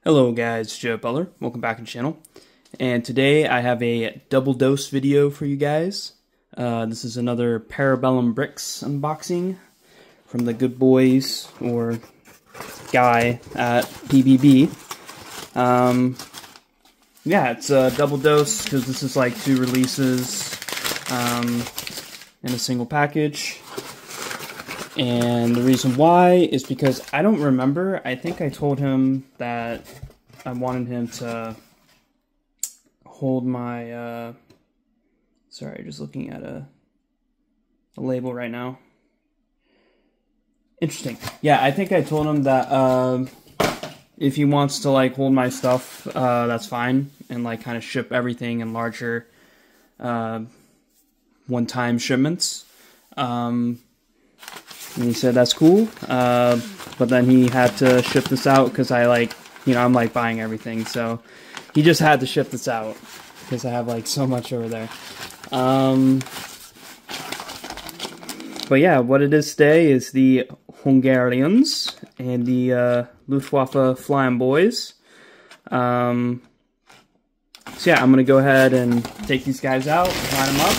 Hello guys, Joe Butler. Welcome back to the channel. And today I have a double dose video for you guys. This is another Parabellum Bricks unboxing from the good boys or guy at PBB. Yeah, it's a double dose because this is like two releases in a single package. And the reason why is because I don't remember. I think I told him that I wanted him to hold my, sorry, just looking at a label right now. Interesting. Yeah, I think I told him that if he wants to like hold my stuff, that's fine. And like kind of ship everything in larger one-time shipments. And he said that's cool, but then he had to ship this out because I'm like buying everything, so he just had to ship this out because I have like so much over there. But yeah, what it is today is the Hungarians and the Luftwaffe Flying Boys. So yeah, I'm gonna go ahead and take these guys out, line them up,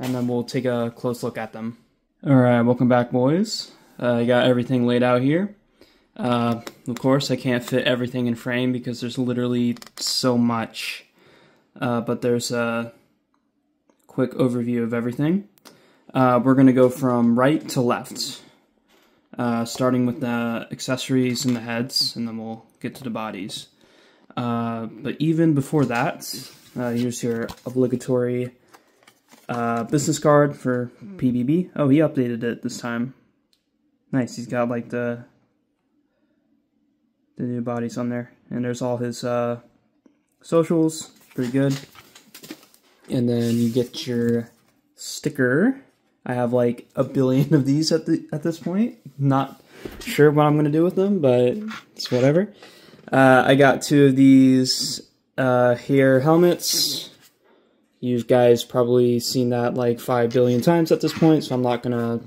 and then we'll take a close look at them. Alright, welcome back, boys. I got everything laid out here. Of course, I can't fit everything in frame because there's literally so much. But there's a quick overview of everything. We're going to go from right to left. Starting with the accessories and the heads, and then we'll get to the bodies. But even before that, here's your obligatory business card for PBB. Oh, he updated it this time. Nice, he's got like the new bodies on there. And there's all his socials, pretty good. And then you get your sticker. I have like a billion of these at this point. Not sure what I'm gonna do with them, but it's whatever. I got two of these here helmets. You guys probably seen that like 5 billion times at this point, so I'm not gonna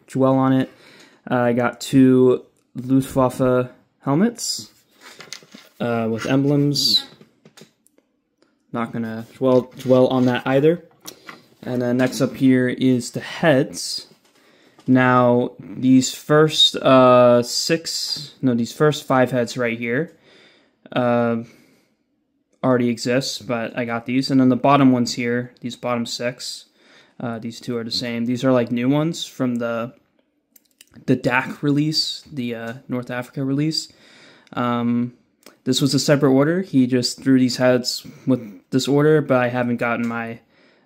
dwell on it. I got two Luftwaffe helmets with emblems. Not gonna dwell on that either. And then next up here is the heads. Now these first these first 5 heads right here already exists, but I got these. And then the bottom ones here, these bottom 6, these two are the same. These are like new ones from the DAC release, the North Africa release. This was a separate order. He just threw these heads with this order, but I haven't gotten my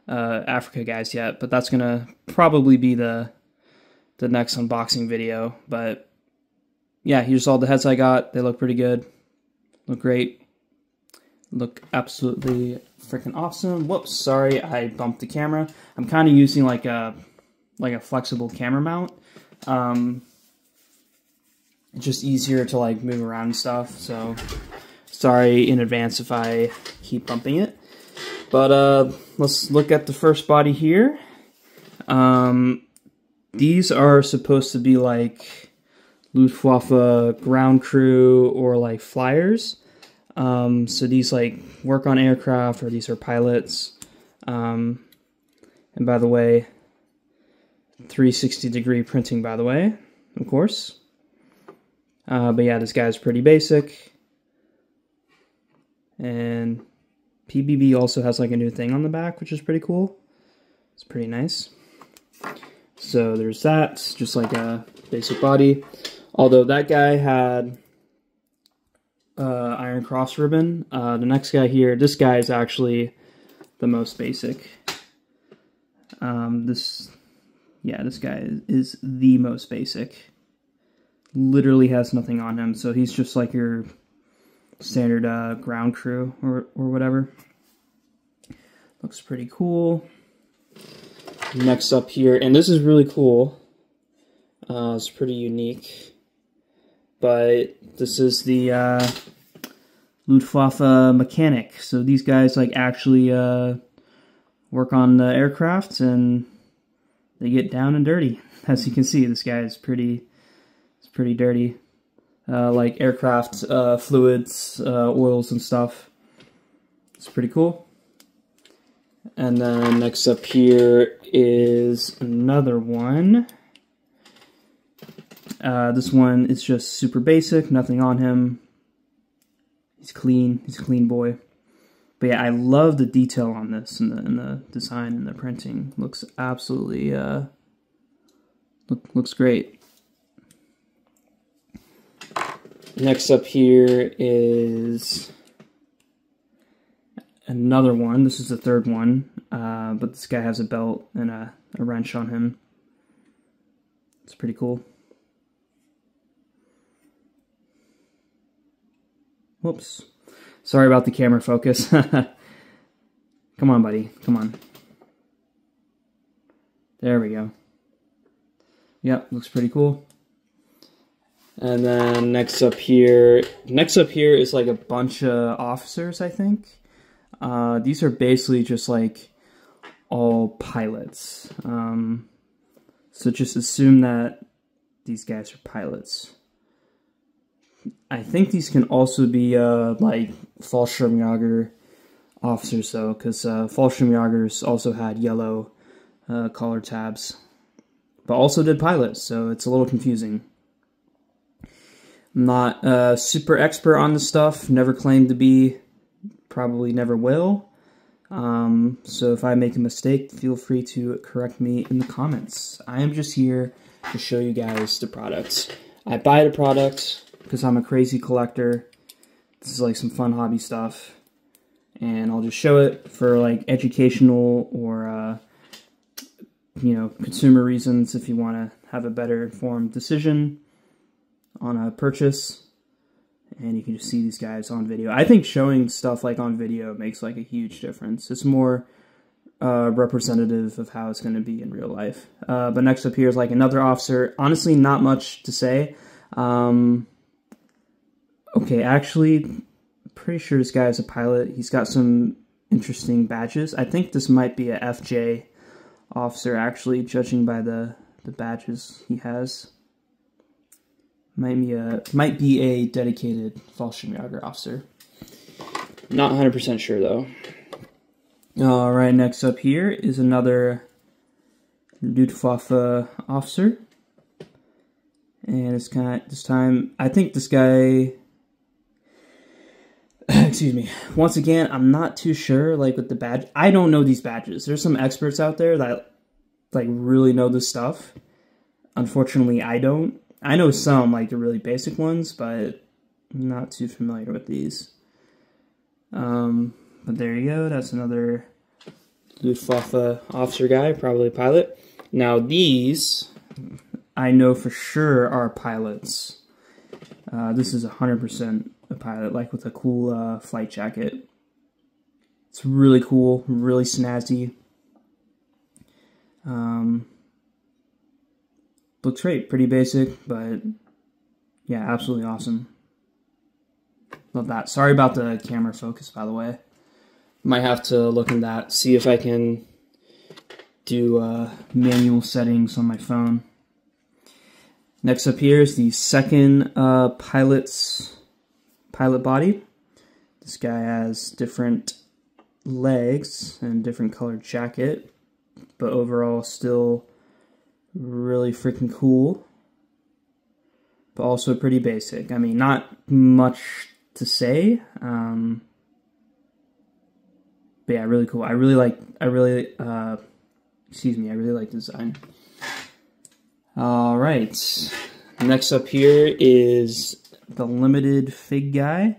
Africa guys yet. But that's gonna probably be the next unboxing video. But yeah, here's all the heads I got. They look pretty good. Look great. Look absolutely freaking awesome. Whoops, sorry, I bumped the camera. I'm kind of using like a flexible camera mount. It's just easier to like move around and stuff, so sorry in advance if I keep bumping it. But let's look at the first body here. These are supposed to be like Luftwaffe ground crew or like flyers. So these like work on aircraft, or these are pilots. And by the way, 360-degree printing, by the way, of course. But yeah, this guy's pretty basic. And PBB also has like a new thing on the back, which is pretty cool. It's pretty nice. So there's that, just like a basic body. Although that guy had Iron Cross ribbon. The next guy here, this guy is actually the most basic. This guy is the most basic. Literally has nothing on him, so he's just like your standard ground crew or whatever. Looks pretty cool. Next up here, and this is really cool. It's pretty unique. But this is the Luftwaffe mechanic. So these guys like actually work on the aircraft, and they get down and dirty. As you can see, this guy is pretty dirty. like aircraft fluids, oils and stuff. It's pretty cool. And then next up here is another one. This one is just super basic, nothing on him. He's clean. He's a clean boy. But yeah, I love the detail on this and the design and the printing. Looks absolutely looks great. Next up here is another one. This is the third one, but this guy has a belt and a wrench on him. It's pretty cool. Whoops. Sorry about the camera focus. Come on, buddy. Come on. There we go. Yep, looks pretty cool. And then next up here is like a bunch of officers, I think. These are basically just like all pilots. So just assume that these guys are pilots. I think these can also be like Fallschirmjäger officers though, because Fallschirmjägers also had yellow collar tabs, but also did pilots, so it's a little confusing. I'm not super expert on this stuff, never claimed to be, probably never will. So if I make a mistake, feel free to correct me in the comments. I am just here to show you guys the products. I buy the products because I'm a crazy collector. This is like some fun hobby stuff. And I'll just show it for like educational or, you know, consumer reasons if you want to have a better informed decision on a purchase. And you can just see these guys on video. I think showing stuff like on video makes like a huge difference. It's more representative of how it's going to be in real life. But next up here is like another officer. Honestly, not much to say. Okay, actually, I'm pretty sure this guy is a pilot. He's got some interesting badges. I think this might be a FJ officer, actually, judging by the badges he has. Might be a dedicated Fallschirmjäger officer. Not 100% sure, though. Alright, next up here is another Luftwaffe officer. And it's kind of, this time, I think this guy... Excuse me. Once again, I'm not too sure, like, with the badge. I don't know these badges. There's some experts out there that, like, really know this stuff. Unfortunately, I don't. I know some, like, the really basic ones, but I'm not too familiar with these. But there you go. That's another Luftwaffe officer guy, probably a pilot. Now, these, I know for sure are pilots. This is 100% a pilot, like with a cool flight jacket. It's really cool, really snazzy. Looks great, pretty basic, but yeah, absolutely awesome. Love that. Sorry about the camera focus, by the way. Might have to look in that, see if I can do manual settings on my phone. Next up here is the second pilot body. This guy has different legs and different colored jacket, but overall still really freaking cool, but also pretty basic. I mean, not much to say, but yeah, really cool. I really like the design. All right, next up here is the limited fig guy.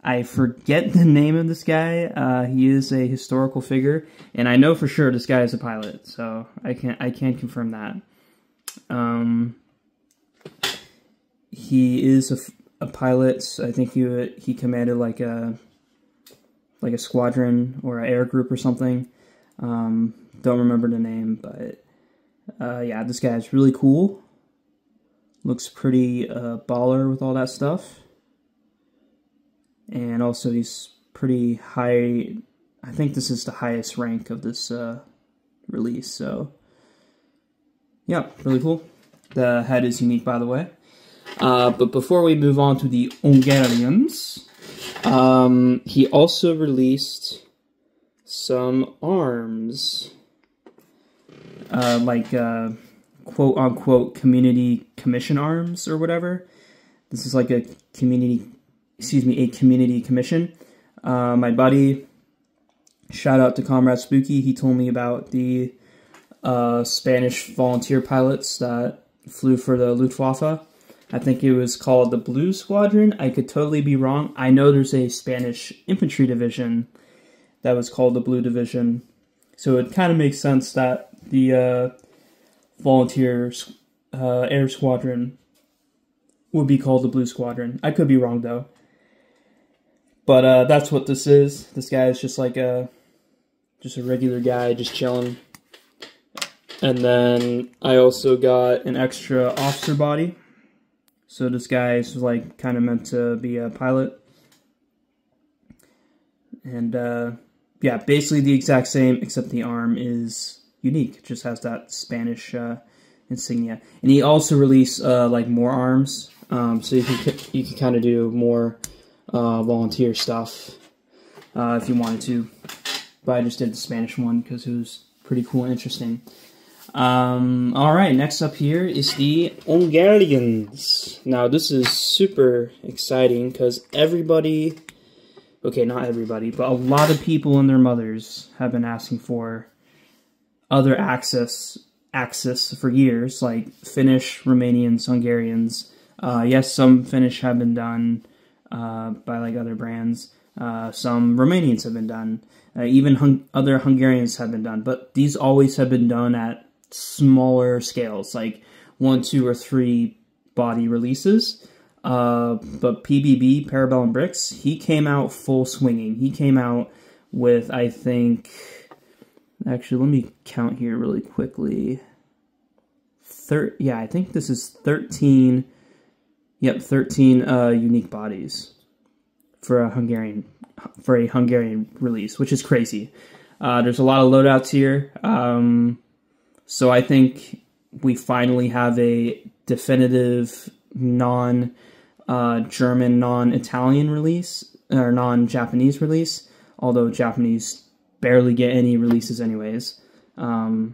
I forget the name of this guy. He is a historical figure, and I know for sure this guy is a pilot, so I can confirm that. He is a pilot. I think he commanded like a squadron or an air group or something. Don't remember the name, but yeah, this guy is really cool. Looks pretty baller with all that stuff. And also he's pretty high. I think this is the highest rank of this release, so yeah, really cool. The head is unique, by the way. But before we move on to the Hungarians, he also released some arms, like quote-unquote community commission arms or whatever. This is like a community commission. My buddy, shout out to Comrade Spooky, he told me about the Spanish volunteer pilots that flew for the Luftwaffe. I think it was called the Blue Squadron. I could totally be wrong. I know there's a Spanish infantry division that was called the Blue Division. So it kind of makes sense that the volunteer air squadron would be called the Blue Squadron. I could be wrong though. But that's what this is. This guy is just like a regular guy just chilling. And then I also got an extra officer body. So this guy is like kind of meant to be a pilot. And yeah, basically the exact same, except the arm is unique. It just has that Spanish insignia. And he also released like more arms, so you can kind of do more volunteer stuff if you wanted to. But I just did the Spanish one because it was pretty cool and interesting. Alright, next up here is the Hungarians. Now, this is super exciting because everybody, okay, not everybody, but a lot of people and their mothers have been asking for other Axis for years, like Finnish, Romanians, Hungarians. Yes, some Finnish have been done by like other brands. Some Romanians have been done. Even other Hungarians have been done. But these always have been done at smaller scales, like 1, 2, or 3 body releases. But PBB, Parabellum Bricks, he came out full swinging. He came out with, I think, actually, let me count here really quickly. Yeah, I think this is 13. Yep, 13 unique bodies for a Hungarian release, which is crazy. There's a lot of loadouts here. So I think we finally have a definitive non-German, non-Italian release, or non-Japanese release, although Japanese barely get any releases anyways. The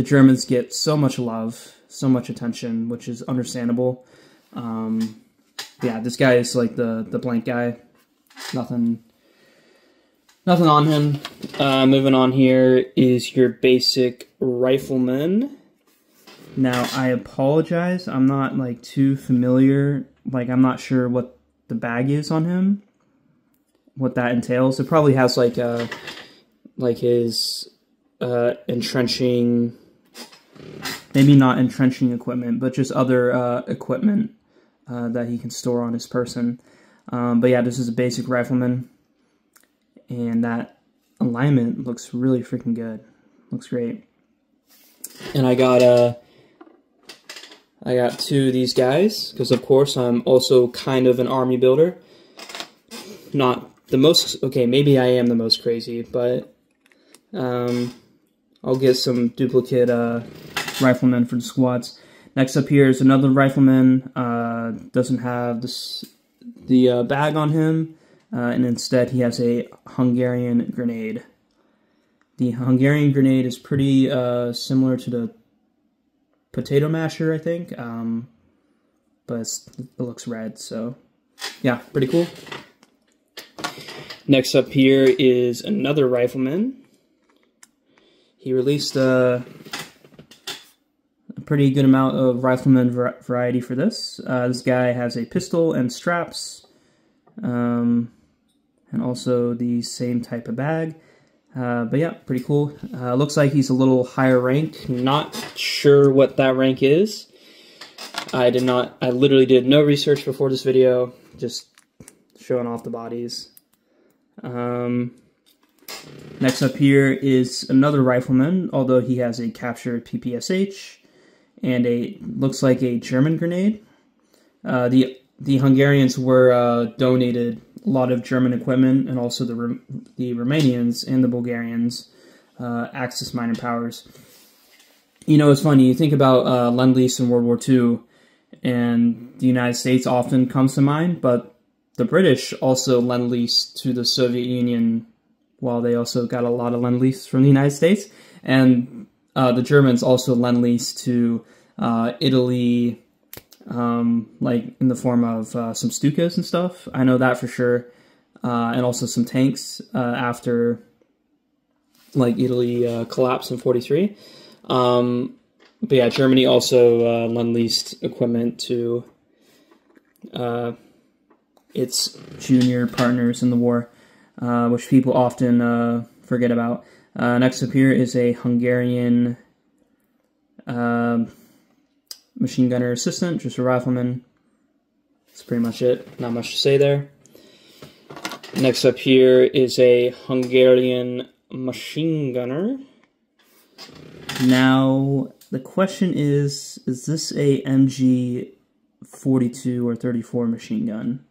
Germans get so much love, so much attention, which is understandable. Yeah, this guy is like the blank guy. Nothing on him. Moving on here is your basic rifleman. Now, I apologize. I'm not like too familiar. Like, I'm not sure what the bag is on him, what that entails. It probably has like his entrenching, maybe not entrenching equipment, but just other equipment that he can store on his person. But yeah, this is a basic rifleman, and that alignment looks really freaking good. Looks great. And I got 2 of these guys, because of course I'm also kind of an army builder. Not the most, okay, maybe I am the most crazy, but I'll get some duplicate riflemen for the squads. Next up here is another rifleman. Doesn't have the bag on him, and instead he has a Hungarian grenade. The Hungarian grenade is pretty similar to the potato masher, I think, but it looks red, so yeah, pretty cool. Next up here is another rifleman. He released a pretty good amount of rifleman variety for this. This guy has a pistol and straps, and also the same type of bag. But yeah, pretty cool. Looks like he's a little higher rank. Not sure what that rank is. I literally did no research before this video, just showing off the bodies. Next up here is another rifleman, although he has a captured PPSH and looks like a German grenade. The Hungarians were donated a lot of German equipment, and also the Romanians and the Bulgarians, Axis minor powers. You know, it's funny, you think about Lend-Lease in World War II, and the United States often comes to mind, but the British also lend-lease to the Soviet Union, while they also got a lot of lend-lease from the United States. And the Germans also lend-lease to Italy, like in the form of some Stukas and stuff. I know that for sure. And also some tanks after like Italy collapsed in 43. But yeah, Germany also lend-leased equipment to its junior partners in the war, which people often forget about. Next up here is a Hungarian machine gunner assistant, just a rifleman. That's pretty much it. Not much to say there. Next up here is a Hungarian machine gunner. Now, the question is this a MG 42 or 34 machine gun?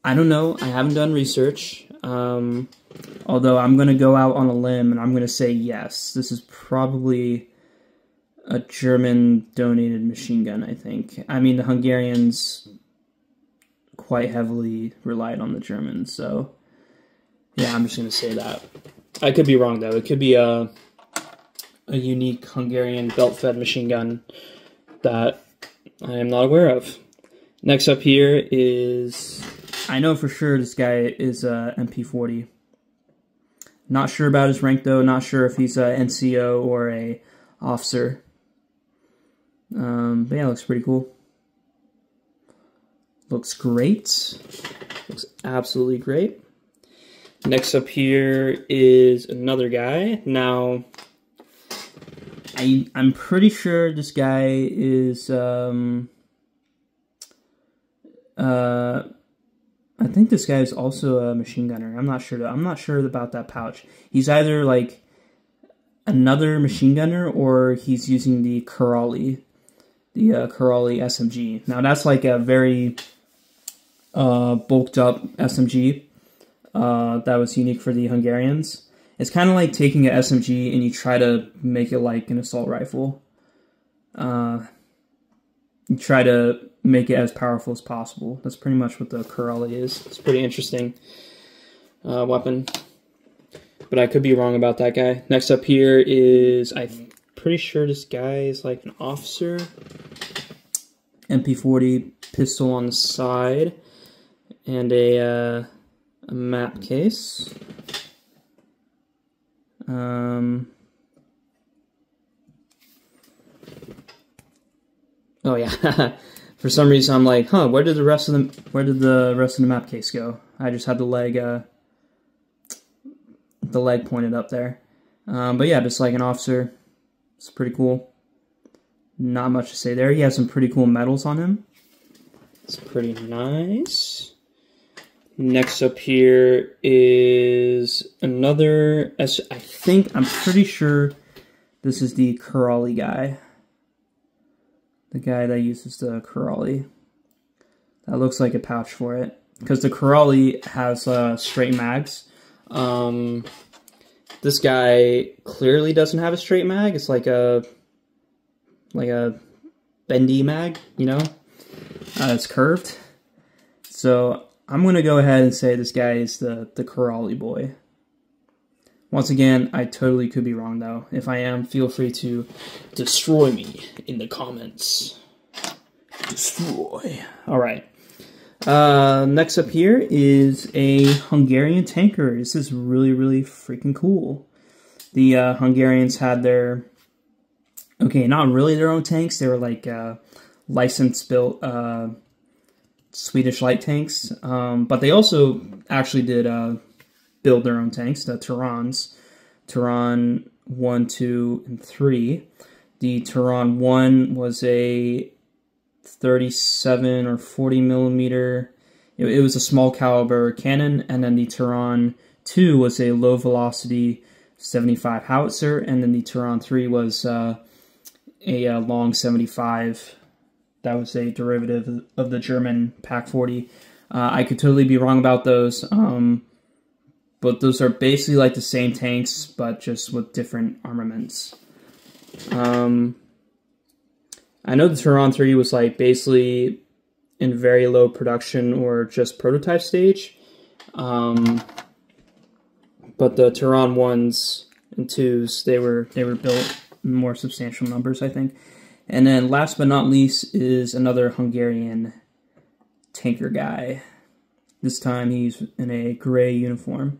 I don't know. I haven't done research. Although I'm going to go out on a limb and I'm going to say yes. This is probably a German-donated machine gun, I think. I mean, the Hungarians quite heavily relied on the Germans, so yeah, I'm just going to say that. I could be wrong, though. It could be a unique Hungarian belt-fed machine gun that I am not aware of. Next up here is... I know for sure this guy is a MP40. Not sure about his rank, though. Not sure if he's a NCO or a officer. But yeah, looks pretty cool. Looks great. Looks absolutely great. Next up here is another guy. Now, I'm pretty sure this guy is, I think this guy is also a machine gunner. I'm not sure. I'm not sure about that pouch. He's either like another machine gunner or he's using the Kuraly, SMG. Now that's like a very bulked up SMG that was unique for the Hungarians. It's kind of like taking an SMG and you try to make it like an assault rifle. You try to make it as powerful as possible. That's pretty much what the Kuraly is. It's a pretty interesting weapon. But I could be wrong about that guy. Next up here is, I'm pretty sure this guy is like an officer. MP40 pistol on the side. And a map case. Oh yeah. For some reason, I'm like, huh? Where did the rest of the map case go? I just had the leg pointed up there. But yeah, just like an officer. It's pretty cool. Not much to say there. He has some pretty cool medals on him. It's pretty nice. Next up here is another. I'm pretty sure this is the Kuraly guy. The guy that uses the Kuraly. That looks like a pouch for it. Because the Kuraly has straight mags. This guy clearly doesn't have a straight mag. It's like a bendy mag, you know? It's curved. So I'm going to go ahead and say this guy is the Kuraly boy. Once again, I totally could be wrong, though. If I am, feel free to destroy me in the comments. Destroy. Alright. Next up here is a Hungarian tanker. This is really, really freaking cool. The Hungarians had their... Okay, not really their own tanks. They were like license-built Swedish light tanks. But they also actually did... build their own tanks, the Turans. Turan 1, 2, and 3. The Turan 1 was a 37 or 40 millimeter. It was a small caliber cannon, and then the Turan 2 was a low velocity 75 howitzer, and then the Turan 3 was a long 75. That was a derivative of the German Pak 40. I could totally be wrong about those. But those are basically like the same tanks, but just with different armaments. I know the Turan 3 was like basically in very low production or just prototype stage. But the Turan 1s and 2s, they were built in more substantial numbers, I think. And then last but not least is another Hungarian tanker guy. This time he's in a gray uniform.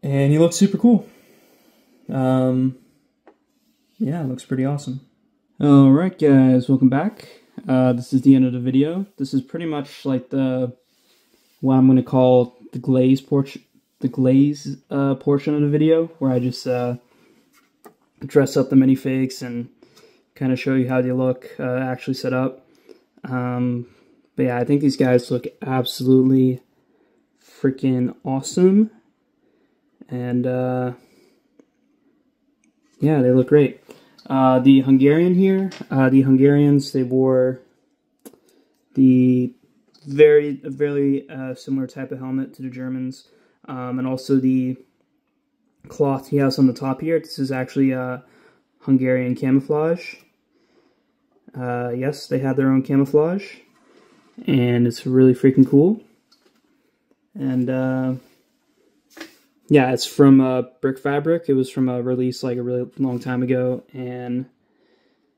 And he looks super cool. Yeah, it looks pretty awesome. Alright guys, welcome back. This is the end of the video. This is pretty much like what I'm going to call the glaze portion of the video, where I just dress up the minifigs and kind of show you how they look actually set up. But yeah, I think these guys look absolutely freaking awesome. And yeah, they look great. The Hungarian here, the Hungarians, they wore the very similar type of helmet to the Germans, and also the cloth he has on the top here. This is actually Hungarian camouflage. Yes, they have their own camouflage, and it's really freaking cool. And yeah, it's from Brick Fabric. It was from a release like a really long time ago, and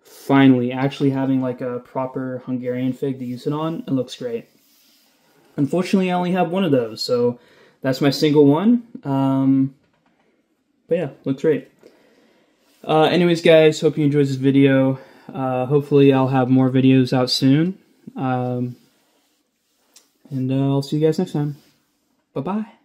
finally actually having like a proper Hungarian fig to use it on, it looks great. Unfortunately, I only have one of those, so that's my single one. But yeah, looks great. Anyways, guys, hope you enjoyed this video. Hopefully, I'll have more videos out soon. And I'll see you guys next time. Bye-bye.